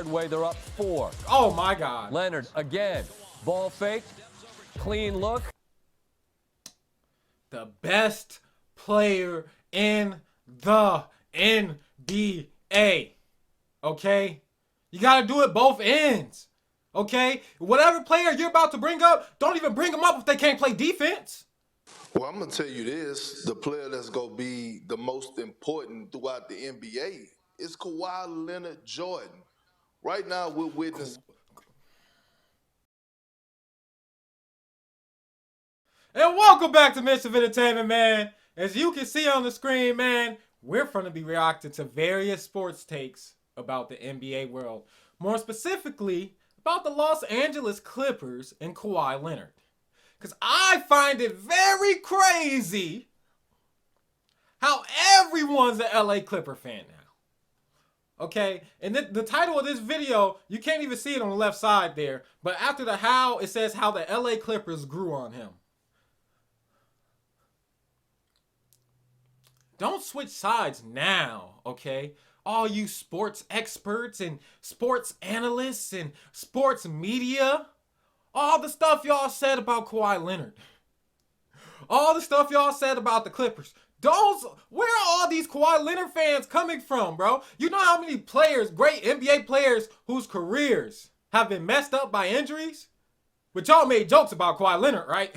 hard way. They're up 4. Oh, my God. Leonard, again, ball fake, clean look. The best player in the NBA. Okay? You got to do it both ends. Okay? Whatever player you're about to bring up, don't even bring them up if they can't play defense. Well, I'm going to tell you this. The player that's going to be the most important throughout the NBA is Kawhi Leonard Jordan. Right now, we're witnessing. And welcome back to Mischief Entertainment, man. As you can see on the screen, man, we're going to be reacting to various sports takes about the NBA world. More specifically, about the Los Angeles Clippers and Kawhi Leonard. Because I find it very crazy how everyone's an LA Clipper fan now. Okay? And the title of this video, you can't even see it on the left side there. But after the how, it says how the LA Clippers grew on him. Don't switch sides now, okay? All you sports experts and sports analysts and sports media. All the stuff y'all said about Kawhi Leonard. All the stuff y'all said about the Clippers. Where are all these Kawhi Leonard fans coming from, bro? You know how many players, great NBA players, whose careers have been messed up by injuries? But y'all made jokes about Kawhi Leonard, right?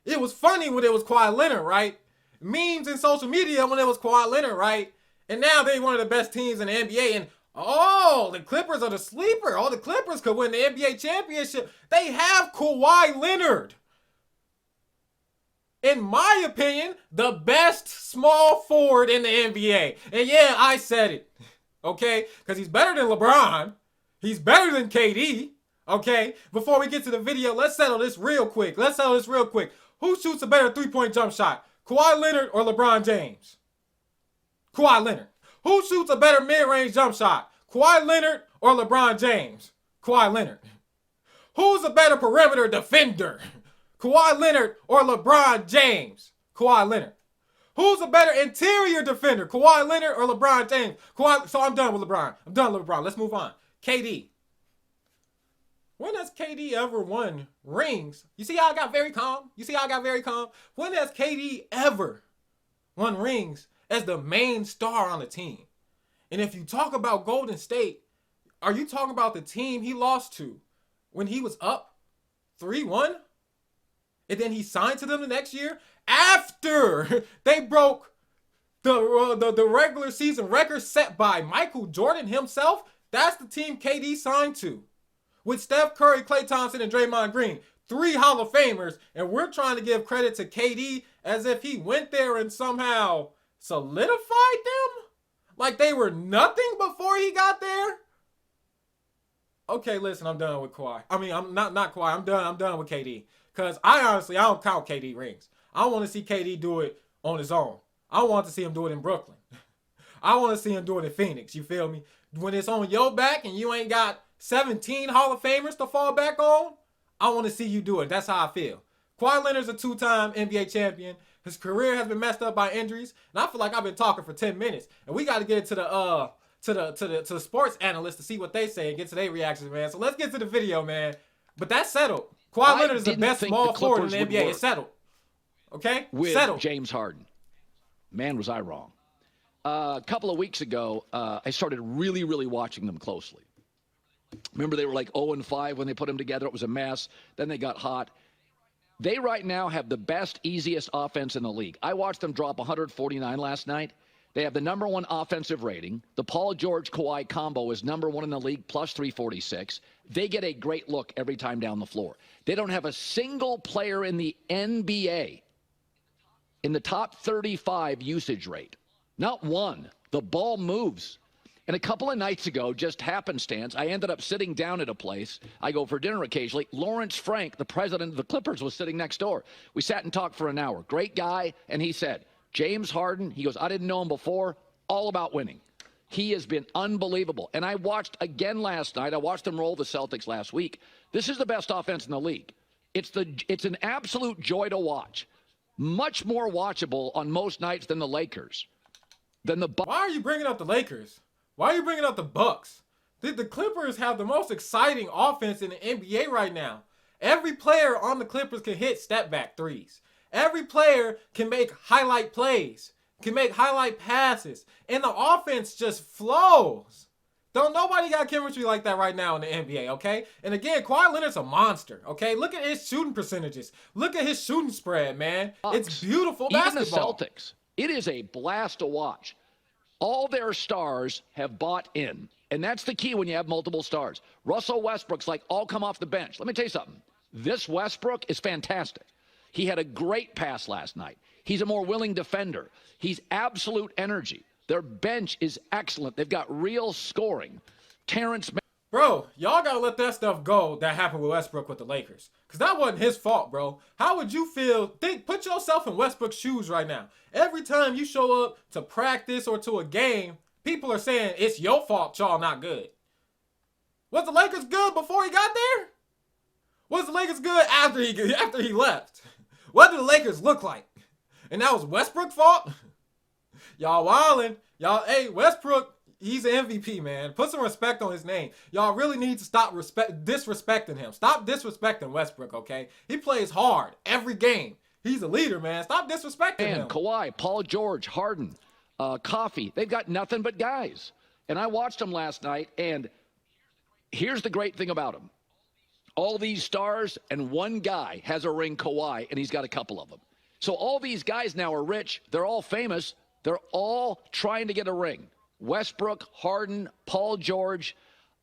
It was funny when it was Kawhi Leonard, right? Memes in social media when it was Kawhi Leonard, right? And now they're one of the best teams in the NBA. And oh, the Clippers are the sleeper. Oh, the Clippers could win the NBA championship. They have Kawhi Leonard. In my opinion, the best small forward in the NBA. And yeah, I said it. Okay? Because he's better than LeBron. He's better than KD. Okay? Before we get to the video, let's settle this real quick. Who shoots a better three-point jump shot? Kawhi Leonard or LeBron James? Kawhi Leonard. Who shoots a better mid-range jump shot? Kawhi Leonard or LeBron James? Kawhi Leonard. Who's a better perimeter defender? Kawhi Leonard or LeBron James? Kawhi Leonard. Who's a better interior defender? Kawhi Leonard or LeBron James? So I'm done with LeBron. Let's move on. KD. When has KD ever won rings? You see how I got very calm? When has KD ever won rings as the main star on the team? And if you talk about Golden State, are you talking about the team he lost to when he was up 3-1? And then he signed to them the next year after they broke the regular season record set by Michael Jordan himself? That's the team KD signed to. With Steph Curry, Klay Thompson, and Draymond Green. 3 Hall of Famers. And we're trying to give credit to KD as if he went there and somehow solidified them? Like they were nothing before he got there? Okay, listen, I'm done with Kawhi. I mean, I'm not Kawhi. I'm done with KD. Because I don't count KD rings. I want to see KD do it on his own. I want to see him do it in Brooklyn. I want to see him do it in Phoenix. You feel me? When it's on your back and you ain't got 17 Hall of Famers to fall back on, I want to see you do it. That's how I feel. Kawhi Leonard's a 2-time NBA champion. His career has been messed up by injuries, and I feel like I've been talking for 10 minutes. And we got to get to the sports analysts to see what they say and get to their reactions, man. So let's get to the video, man. But that's settled. Kawhi Leonard is the best small forward in the NBA. It's settled. Okay? With settled. James Harden. Man, was I wrong. A couple of weeks ago, I started really watching them closely. Remember, they were like 0-5 when they put them together. It was a mess. Then they got hot. They right now have the best, easiest offense in the league. I watched them drop 149 last night. They have the #1 offensive rating. The Paul George-Kawhi combo is #1 in the league, plus 346. They get a great look every time down the floor. They don't have a single player in the NBA in the top 35 usage rate. Not one. The ball moves. And a couple of nights ago, just happenstance, I ended up sitting down at a place. I go for dinner occasionally. Lawrence Frank, the president of the Clippers, was sitting next door. We sat and talked for an hour. Great guy. And he said, James Harden, he goes, I didn't know him before, all about winning. He has been unbelievable. And I watched again last night. I watched them roll the Celtics last week. This is the best offense in the league. It's an absolute joy to watch. Much more watchable on most nights than the Lakers. Why are you bringing up the Lakers? Why are you bringing up the Bucks? The Clippers have the most exciting offense in the NBA right now. Every player on the Clippers can hit step back threes. Every player can make highlight plays, can make highlight passes, and the offense just flows. Don't nobody got chemistry like that right now in the NBA, okay? And again, Kawhi Leonard's a monster, okay? Look at his shooting percentages. Look at his shooting spread, man. It's beautiful basketball. Even the Celtics, it is a blast to watch. All their stars have bought in, and that's the key when you have multiple stars. Russell Westbrook's like all come off the bench. Let me tell you something. This Westbrook is fantastic. He had a great pass last night. He's a more willing defender. He's absolute energy. Their bench is excellent. They've got real scoring. Terrence. Bro, y'all gotta let that stuff go that happened with Westbrook with the Lakers. Because that wasn't his fault, bro. How would you feel? Put yourself in Westbrook's shoes right now. Every time you show up to practice or to a game, people are saying it's your fault y'all not good. Was the Lakers good before he got there? Was the Lakers good after he left? What did the Lakers look like? And that was Westbrook's fault? Y'all wildin'. Y'all, hey, Westbrook, he's an MVP, man. Put some respect on his name. Y'all really need to stop disrespecting him. Stop disrespecting Westbrook, okay? He plays hard every game. He's a leader, man. Stop disrespecting him. Kawhi, Paul George, Harden, Coffee. They've got nothing but guys. And I watched them last night, and here's the great thing about them. All these stars, and one guy has a ring, Kawhi, and he's got a couple of them. So all these guys now are rich. They're all famous. They're all trying to get a ring. Westbrook, Harden, Paul George,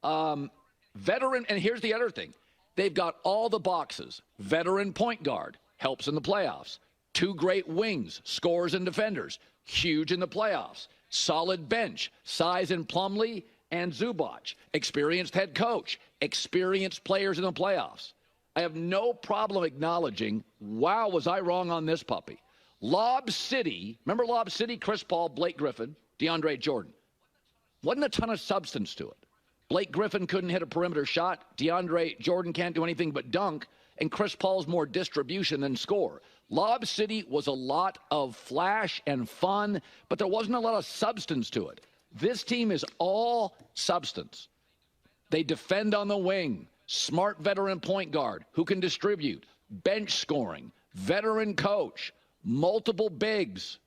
veteran. And here's the other thing. They've got all the boxes. Veteran point guard, helps in the playoffs. Two great wings, scorers and defenders, huge in the playoffs. Solid bench, size in Plumlee and Zubac. Experienced head coach, experienced players in the playoffs. I have no problem acknowledging, wow, was I wrong on this puppy. Lob City, remember Lob City? Chris Paul, Blake Griffin, DeAndre Jordan. Wasn't a ton of substance to it. Blake Griffin couldn't hit a perimeter shot. DeAndre Jordan can't do anything but dunk. And Chris Paul's more distribution than score. Lob City was a lot of flash and fun, but there wasn't a lot of substance to it. This team is all substance. They defend on the wing. Smart veteran point guard who can distribute. Bench scoring. Veteran coach. Multiple bigs.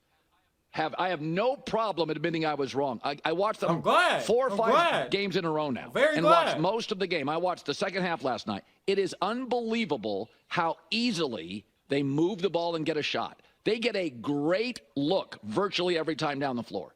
I have no problem admitting I was wrong. I watched them 4 or 5 games in a row now. Very and glad. Watched most of the game. I watched the second half last night. It is unbelievable how easily they move the ball and get a shot. They get a great look virtually every time down the floor.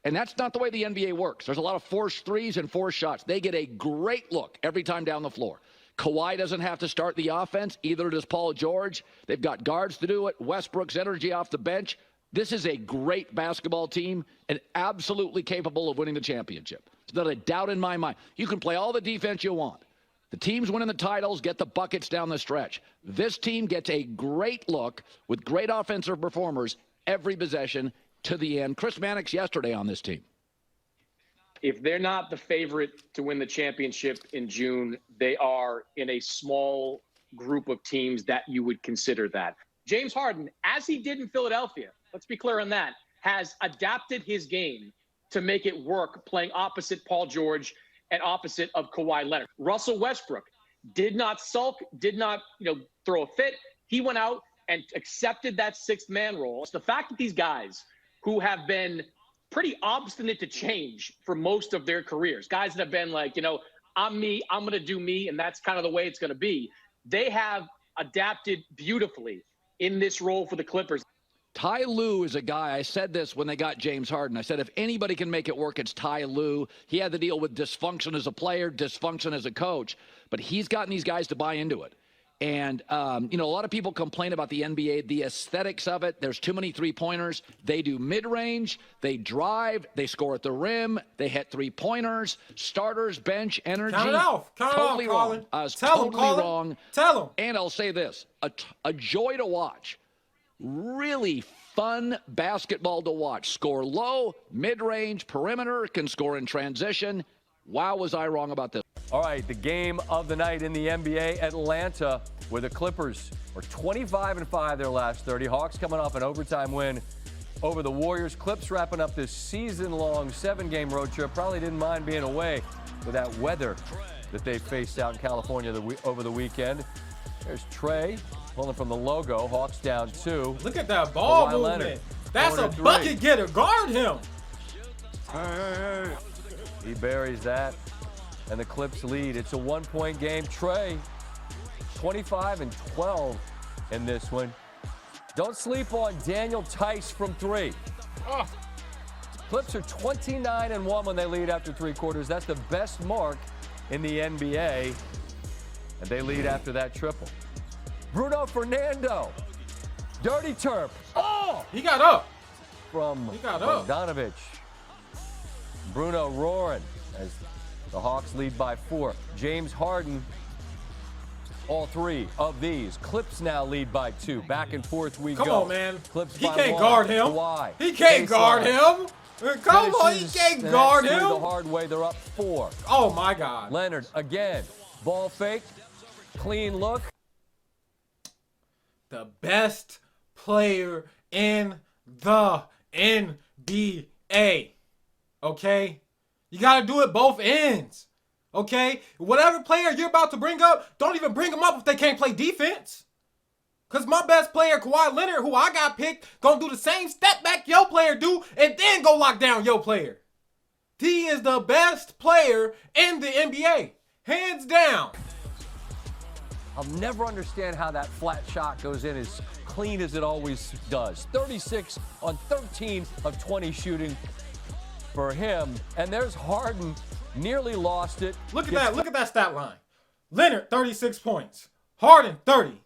And that's not the way the NBA works. There's a lot of forced threes and forced shots. They get a great look every time down the floor. Kawhi doesn't have to start the offense. Either does Paul George. They've got guards to do it. Westbrook's energy off the bench. This is a great basketball team and absolutely capable of winning the championship. There's not a doubt in my mind. You can play all the defense you want. The teams winning the titles get the buckets down the stretch. This team gets a great look with great offensive performers every possession to the end. Chris Mannix yesterday on this team. If they're not the favorite to win the championship in June, they are in a small group of teams that you would consider that. James Harden, as he did in Philadelphia, let's be clear on that, has adapted his game to make it work playing opposite Paul George and opposite of Kawhi Leonard. Russell Westbrook did not sulk, did not, throw a fit. He went out and accepted that sixth man role. It's the fact that these guys who have been pretty obstinate to change for most of their careers, guys that have been like, I'm me, I'm going to do me, and that's kind of the way it's going to be. They have adapted beautifully in this role for the Clippers. Ty Lue is a guy, I said this when they got James Harden. I said, if anybody can make it work, it's Ty Lue. He had to deal with dysfunction as a player, dysfunction as a coach, but he's gotten these guys to buy into it. And, a lot of people complain about the NBA, the aesthetics of it. There's too many three-pointers. They do mid-range. They drive. They score at the rim. They hit three-pointers. Starters, bench, energy. Count it off. Totally wrong. I was totally wrong. Tell them. And I'll say this, a joy to watch. Really fun basketball to watch. Score low, mid-range, perimeter, can score in transition. Wow, was I wrong about this. All right, the game of the night in the NBA, Atlanta, where the Clippers are 25-5 their last 30. Hawks coming off an overtime win over the Warriors. Clips wrapping up this season-long 7-game road trip. Probably didn't mind being away with that weather that they faced out in California over the weekend. There's Trey pulling from the logo. Hawks down 2. Look at that ball Kawhi movement. Leonard, That's a corner 3. bucket getter. Guard him. He buries that, and the Clips lead. It's a 1-point game. Trey, 25 and 12 in this one. Don't sleep on Daniel Tice from 3. Oh. Clips are 29 and 1 when they lead after 3 quarters. That's the best mark in the NBA, and they lead after that triple. Bruno Fernando, dirty turf. Oh, He got up. from He got up. Bogdanovich. Bruno roaring as the Hawks lead by 4. James Harden, all 3 of these. Clips now lead by 2. Back and forth we go. Come on, man. Clips He by can't 1. guard him. Kawhi. He can't guard Baseline. him. Come on, he Finishes, can't and guard that's through the him. hard way. They're up 4. Oh, my God. Leonard again. Ball fake. Clean look. The best player in the NBA. Okay? You got to do it both ends. Okay? Whatever player you're about to bring up, don't even bring them up if they can't play defense. Because my best player, Kawhi Leonard, who I got picked, going to do the same step back your player do and then go lock down your player. He is the best player in the NBA. Hands down. I'll never understand how that flat shot goes in as clean as it always does. 36 on 13 of 20 shooting for him. And there's Harden, nearly lost it. Look at that. Look at that stat line. Leonard, 36 points. Harden, 30.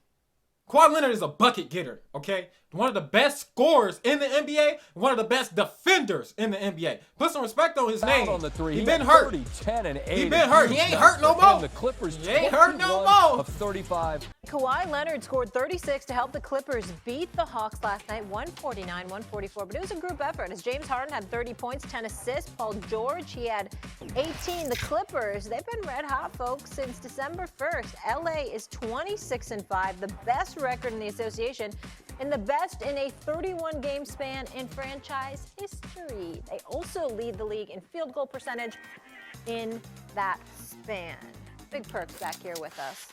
Kawhi Leonard is a bucket getter, okay? One of the best scorers in the NBA, one of the best defenders in the NBA. Put some respect on his name. On the 3. He He been got hurt. 30, 10, and 8. He been hurt. He ain't hurt no For him, more. The Clippers He ain't hurt no 21 more. of 35. Kawhi Leonard scored 36 to help the Clippers beat the Hawks last night, 149-144. But it was a group effort as James Harden had 30 points, 10 assists. Paul George, he had 18. The Clippers, they've been red hot, folks, since December 1st. LA is 26-5, the best record in the association, and the best in a 31-game span in franchise history. They also lead the league in field goal percentage in that span. Big Perk's back here with us.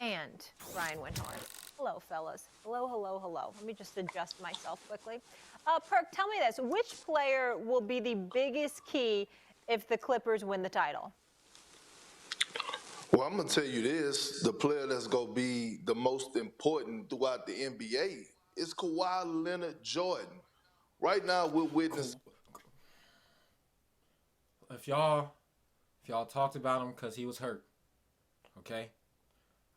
And Ryan Winhorn. Hello, fellas. Hello, hello, hello. Let me just adjust myself quickly. Perk, tell me this. Which player will be the biggest key if the Clippers win the title? Well, I'm going to tell you this. The player that's going to be the most important throughout the NBA is Kawhi Leonard Jordan. Right now, we're witnessing. If y'all talked about him because he was hurt, okay?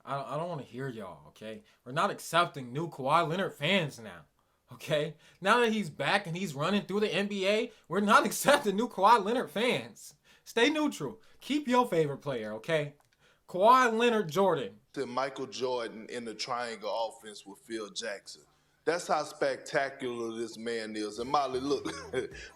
I don't want to hear y'all, okay? We're not accepting new Kawhi Leonard fans now, okay? Now that he's back and he's running through the NBA, we're not accepting new Kawhi Leonard fans. Stay neutral. Keep your favorite player, okay? Kawhi Leonard Jordan. Michael Jordan in the triangle offense with Phil Jackson. That's how spectacular this man is. And Molly, look,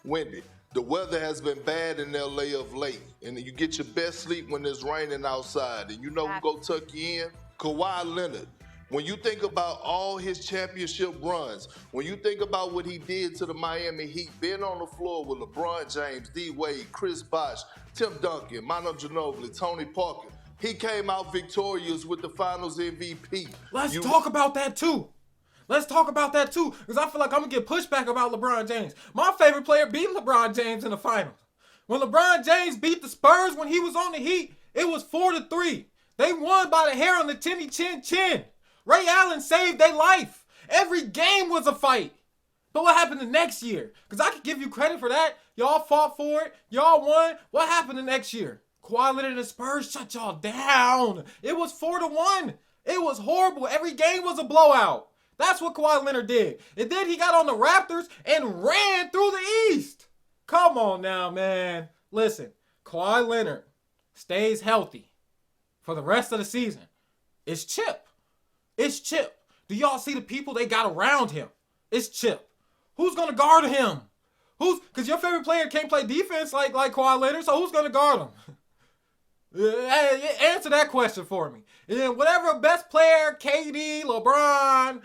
Wendy, the weather has been bad in LA of late. And you get your best sleep when it's raining outside. And you know who go tuck you in? Kawhi Leonard. When you think about all his championship runs, when you think about what he did to the Miami Heat, being on the floor with LeBron James, D. Wade, Chris Bosh, Tim Duncan, Manu Ginobili, Tony Parker, he came out victorious with the Finals MVP. Let's talk about that too. Let's talk about that too, because I feel like I'm going to get pushback about LeBron James. My favorite player beat LeBron James in the finals. When LeBron James beat the Spurs when he was on the Heat, it was 4-3. They won by the hair on the chinny chin chin. Ray Allen saved their life. Every game was a fight. But what happened the next year? Because I could give you credit for that. Y'all fought for it. Y'all won. What happened the next year? Kawhi Leonard and the Spurs shut y'all down. It was 4-1. It was horrible. Every game was a blowout. That's what Kawhi Leonard did. And then he got on the Raptors and ran through the East. Come on now, man. Listen, Kawhi Leonard stays healthy for the rest of the season. It's Chip. It's Chip. Do y'all see the people they got around him? It's Chip. Who's going to guard him? Because your favorite player can't play defense like Kawhi Leonard, so who's going to guard him? Answer that question for me. And then whatever best player, KD, LeBron,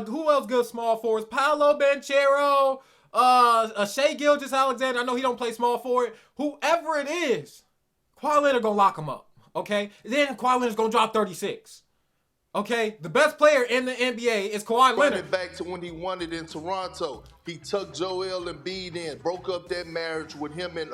who else good small forwards? Paolo Banchero, Shai Gilgeous-Alexander. I know he don't play small forward. Whoever it is, Kawhi Leonard gonna lock him up. Okay? Then Kawhi Leonard's gonna drop 36. Okay? The best player in the NBA is Kawhi Run Leonard. it back to when he won it in Toronto. He took Joel Embiid in, broke up that marriage with him and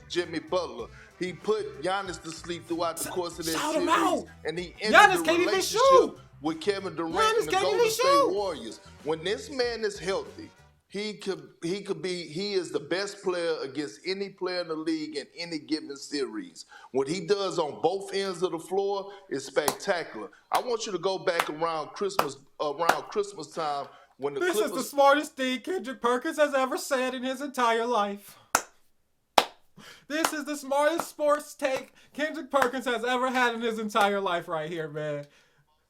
Jimmy Butler. He put Giannis to sleep throughout the course of that Shout him series, out. and he ended Giannis the can't even relationship shoot. with Kevin Durant Giannis and the can't Golden even State shoot. Warriors. When this man is healthy, he is the best player against any player in the league in any given series. What he does on both ends of the floor is spectacular. I want you to go back around Christmas time when the This Clippers. is the smartest thing Kendrick Perkins has ever said in his entire life. This is the smartest sports take Kendrick Perkins has ever had in his entire life right here, man.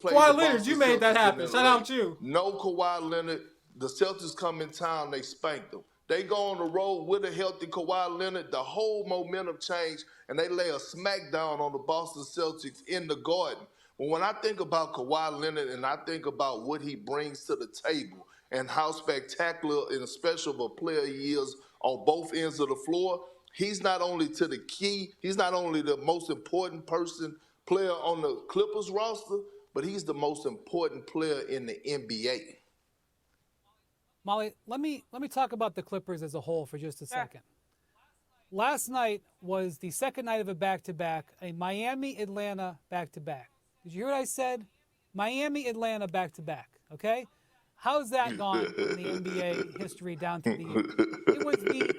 Kawhi Leonard, you made that happen. Shout out you. No Kawhi Leonard. The Celtics come in town, they spank them. They go on the road with a healthy Kawhi Leonard. The whole momentum changed, and they lay a smackdown on the Boston Celtics in the Garden. But when I think about Kawhi Leonard and I think about what he brings to the table and how spectacular and special of a player he is on both ends of the floor, he's not only the most important player on the Clippers roster, but he's the most important player in the NBA. Molly, let me talk about the Clippers as a whole for just a second. Last night was the second night of a back-to-back, a Miami-Atlanta back-to-back. Did you hear what I said? Miami-Atlanta back-to-back, okay? How's that gone in the NBA history down to the year? It was the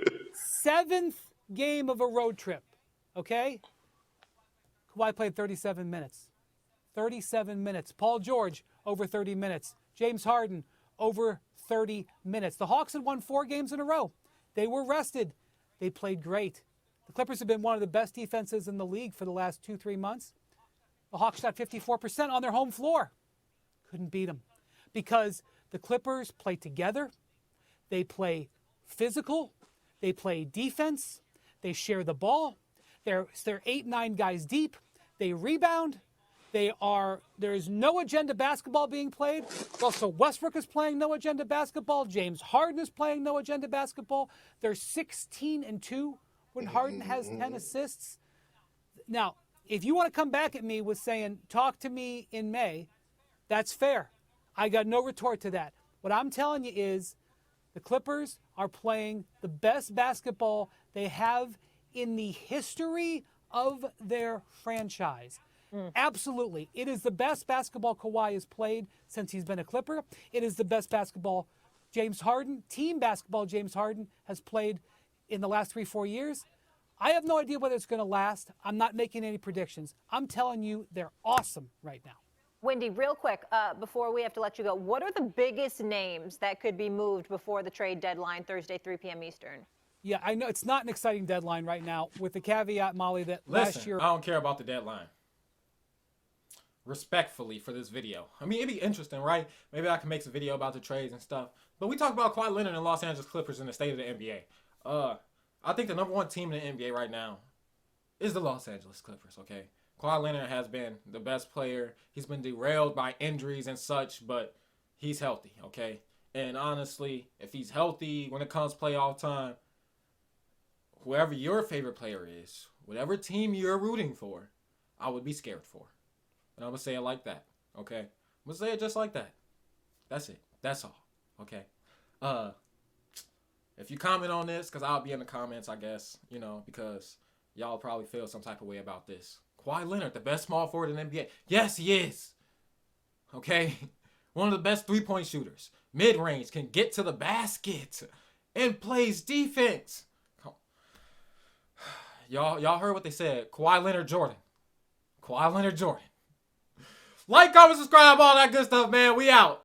7th game of a road trip, okay? Kawhi played 37 minutes. 37 minutes. Paul George, over 30 minutes. James Harden, over 30 minutes. The Hawks had won 4 games in a row. They were rested. They played great. The Clippers have been one of the best defenses in the league for the last 2-3 months. The Hawks shot 54% on their home floor. Couldn't beat them because the Clippers play together. They play physical. They play defense. They share the ball. They're 8-9 guys deep. They rebound. There's no agenda basketball being played. Also, Westbrook is playing no agenda basketball. James Harden is playing no agenda basketball. They're 16-2 when Harden has 10 assists. Now, if you want to come back at me with saying, talk to me in May, that's fair. I got no retort to that. What I'm telling you is the Clippers are playing the best basketball they have in the history of their franchise. Absolutely. It is the best basketball Kawhi has played since he's been a Clipper. It is the best basketball team basketball James Harden has played in the last 3-4 years. I have no idea whether it's going to last. I'm not making any predictions. I'm telling you they're awesome right now. Wendy, real quick, before we have to let you go, what are the biggest names that could be moved before the trade deadline Thursday, 3 p.m. Eastern? Yeah, I know it's not an exciting deadline right now with the caveat, Molly, that Listen, last year... I don't care about the deadline. Respectfully for this video. I mean, it'd be interesting, right? Maybe I can make some video about the trades and stuff. But we talk about Kawhi Leonard and Los Angeles Clippers in the state of the NBA. I think the number one team in the NBA right now is the Los Angeles Clippers, okay? Kawhi Leonard has been the best player. He's been derailed by injuries and such, but he's healthy, okay? And honestly, if he's healthy when it comes playoff time, whoever your favorite player is, whatever team you're rooting for, I would be scared for. And I'm going to say it like that, okay? I'm going to say it just like that. That's it. That's all, okay? If you comment on this, because I'll be in the comments, I guess, because y'all probably feel some type of way about this. Kawhi Leonard, the best small forward in the NBA. Yes, he is. Okay? One of the best three-point shooters. Mid-range, can get to the basket and plays defense. Y'all heard what they said. Kawhi Leonard Jordan. Kawhi Leonard Jordan. Like, comment, subscribe, all that good stuff, man. We out.